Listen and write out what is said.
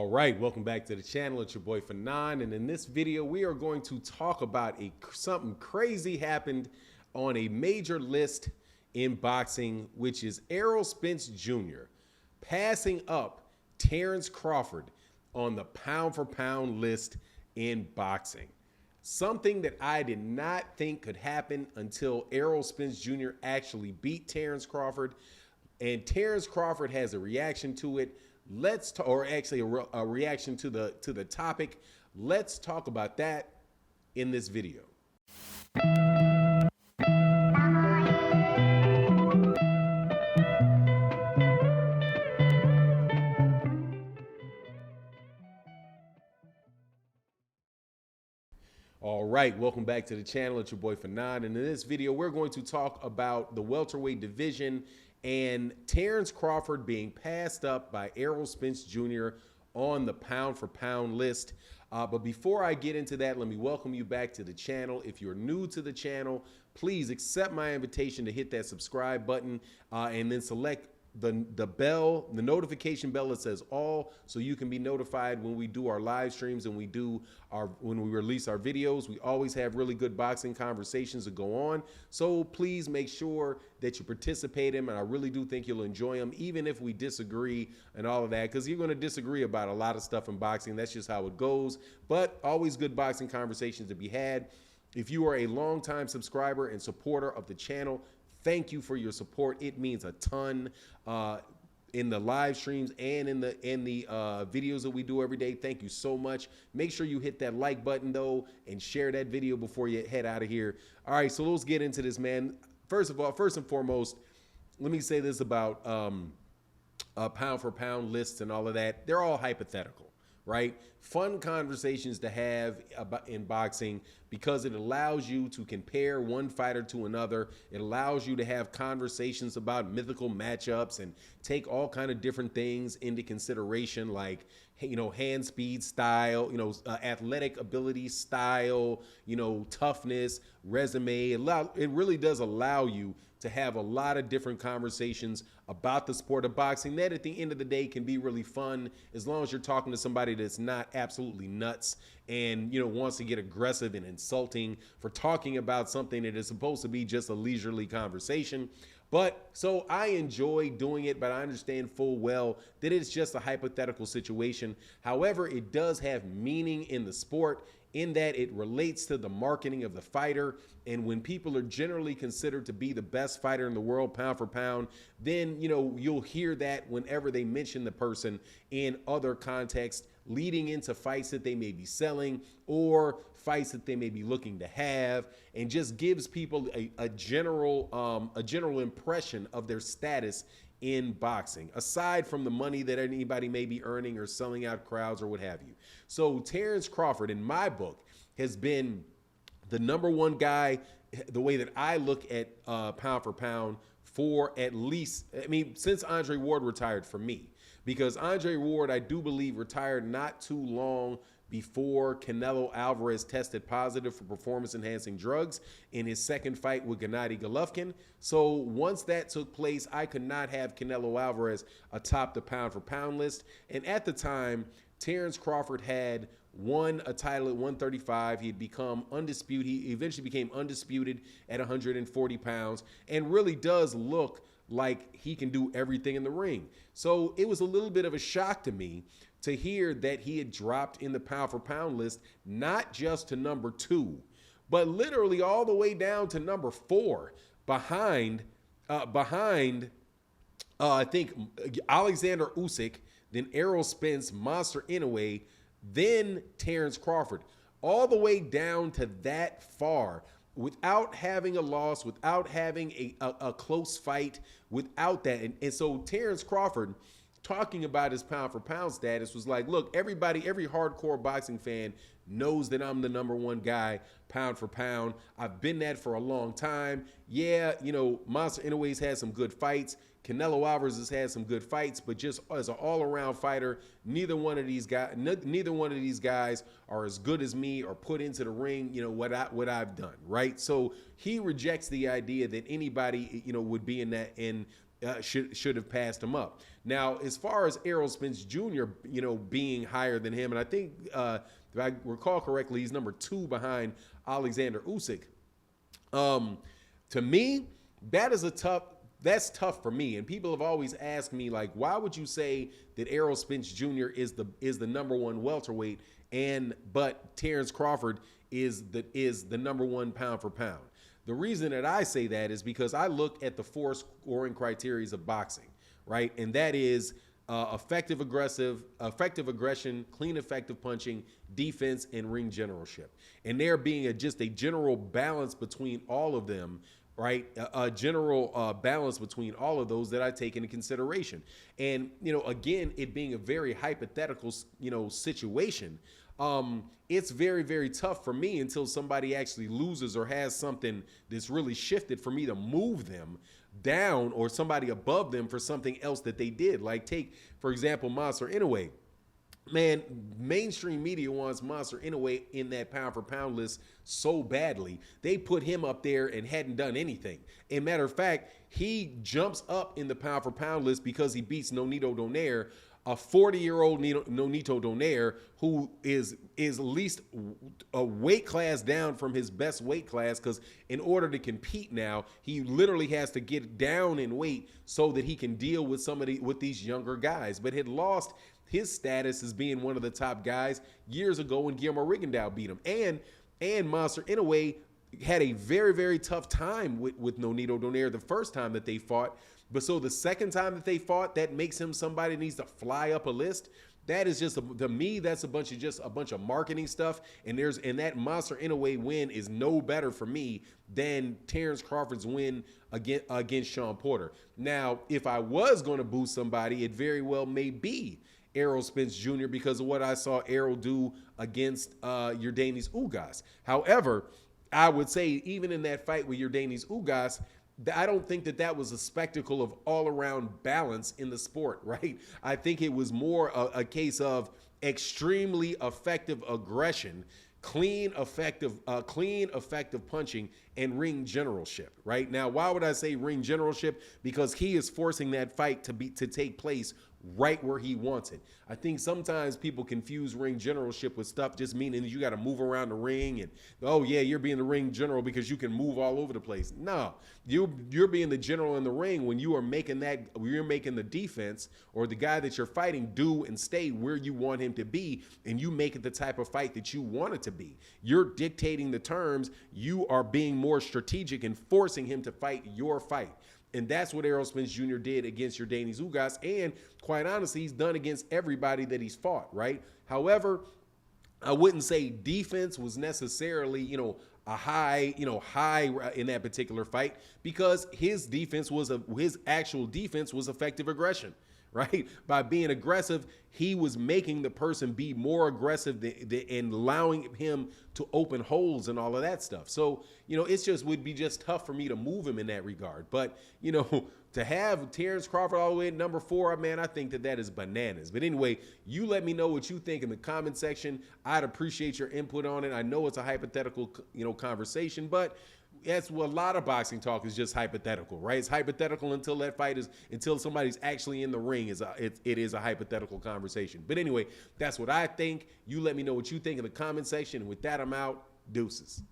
All right, welcome back to the channel. It's your boy Fanon, and in this video, we are going to talk about something crazy happened on a major list in boxing, which is Errol Spence Jr. passing up Terence Crawford on the pound-for-pound list in boxing. Something that I did not think could happen until Errol Spence Jr. actually beat Terence Crawford, and Terence Crawford has a reaction to it. Let's talk, or actually a reaction to the topic. Let's talk about that in this video. All right, welcome back to the channel. It's your boy Fanon, and in this video, we're going to talk about the welterweight division and Terence Crawford being passed up by Errol Spence Jr. on the pound-for-pound list. But before I get into that, let me welcome you back to the channel. If you're new to the channel, please accept my invitation to hit that subscribe button and then select the bell, the notification bell that says all, so you can be notified when we do our live streams and when we release our videos. We always have really good boxing conversations that go on, so please make sure that you participate in them, and I really do think you'll enjoy them, even if we disagree and all of that, because you're going to disagree about a lot of stuff in boxing. That's just how it goes, but always good boxing conversations to be had. If you are a longtime subscriber and supporter of the channel, thank you for your support. It means a ton in the live streams and in the videos that we do every day. Thank you so much. Make sure you hit that like button though and share that video before you head out of here. All right, so let's get into this, man. First and foremost, let me say this about pound for pound lists and all of that. They're all hypothetical, right? Fun conversations to have in boxing because it allows you to compare one fighter to another. It allows you to have conversations about mythical matchups and take all kind of different things into consideration, like, you know, hand speed, style, you know, athletic ability, style, you know, toughness, resume. It really does allow you to have a lot of different conversations about the sport of boxing that at the end of the day can be really fun, as long as you're talking to somebody that's not absolutely nuts and, you know, wants to get aggressive and insulting for talking about something that is supposed to be just a leisurely conversation. But so I enjoy doing it, but I understand full well that it's just a hypothetical situation. However, it does have meaning in the sport, in that it relates to the marketing of the fighter. And when people are generally considered to be the best fighter in the world, pound for pound, then, you know, you'll hear that whenever they mention the person in other contexts, leading into fights that they may be selling or fights that they may be looking to have, and just gives people a general impression of their status in boxing, aside from the money that anybody may be earning or selling out crowds or what have you. So Terence Crawford, in my book, has been the #1 guy, the way that I look at pound for pound, for at least, I mean, since Andre Ward retired for me. Because Andre Ward, I do believe, retired not too long before Canelo Alvarez tested positive for performance-enhancing drugs in his second fight with Gennady Golovkin. So once that took place, I could not have Canelo Alvarez atop the pound-for-pound list. And at the time, Terence Crawford had won a title at 135. He had become undisputed. He eventually became undisputed at 140 pounds and really does look like he can do everything in the ring. So it was a little bit of a shock to me to hear that he had dropped in the pound for pound list, not just to #2, but literally all the way down to #4 behind I think Alexander Usyk, then Errol Spence, Monster Inoue, then Terence Crawford, all the way down to that far, without having a loss, without having a close fight, without that. And so Terence Crawford, talking about his pound for pound status, was like, look, every hardcore boxing fan knows that I'm the #1 guy, pound for pound. I've been that for a long time. Yeah, you know, Monster Inoue's had some good fights. Canelo Alvarez has had some good fights, but just as an all-around fighter, neither one of these guys are as good as me or put into the ring, you know, what I've done, right? So he rejects the idea that anybody, you know, would be in should have passed him up. Now, as far as Errol Spence Jr., being higher than him, and I think if I recall correctly, he's number 2 behind Alexander Usyk. To me, that's tough for me. And people have always asked me, like, why would you say that Errol Spence Jr. is the number 1 welterweight, but Terence Crawford is the number 1 pound for pound? The reason that I say that is because I look at the 4 scoring criteria of boxing, right? And that is effective aggression, clean effective punching, defense, and ring generalship. And there being just a general balance between all of them, right? A general balance between all of those that I take into consideration. And, again, it being a very hypothetical, situation, it's very, very tough for me until somebody actually loses or has something that's really shifted for me to move them down, or somebody above them for something else that they did. Like, take, for example, Monster Inoue. Man, mainstream media wants Monster Inoue in that pound for pound list so badly. They put him up there and hadn't done anything. As a matter of fact, he jumps up in the pound for pound list because he beats Nonito Donaire, a 40-year-old Nonito Donaire, who is at least a weight class down from his best weight class, because in order to compete now, he literally has to get down in weight so that he can deal with these younger guys. But had lost his status as being one of the top guys years ago when Guillermo Rigondeaux beat him. And Monster Inoue had a very, very tough time with Nonito Donaire the first time that they fought. But so the second time that they fought, that makes him somebody that needs to fly up a list. That is just, to me, that's a bunch of marketing stuff. And that Monster Inoue win is no better for me than Terence Crawford's win against Sean Porter. Now, if I was going to boost somebody, it very well may be Errol Spence Jr. because of what I saw Errol do against Yordenis Ugas. However, I would say even in that fight with Yordenis Ugas, I don't think that was a spectacle of all-around balance in the sport, right? I think it was more a case of extremely effective aggression, clean, effective punching, and ring generalship, right? Now, why would I say ring generalship? Because he is forcing that fight to take place right where he wants it. I think sometimes people confuse ring generalship with stuff just meaning that you got to move around the ring and, oh yeah, you're being the ring general because you can move all over the place. No, you're being the general in the ring when you're making the defense or the guy that you're fighting do and stay where you want him to be, and you make it the type of fight that you want it to be. You're dictating the terms. You are being more strategic and forcing him to fight your fight. And that's what Errol Spence Jr. did against Yordenis Ugas, and quite honestly, he's done against everybody that he's fought, right? However, I wouldn't say defense was necessarily, a high in that particular fight, because his actual defense was effective aggression, right? By being aggressive, he was making the person be more aggressive and allowing him to open holes and all of that stuff. So, it would be just tough for me to move him in that regard. But, to have Terence Crawford all the way at number 4, man, I think that is bananas. But anyway, you let me know what you think in the comment section. I'd appreciate your input on it. I know it's a hypothetical, conversation, but that's what a lot of boxing talk is, just hypothetical, right? It's hypothetical until somebody's actually in the ring. It is a hypothetical conversation. But anyway, that's what I think. You let me know what you think in the comment section. And with that, I'm out. Deuces.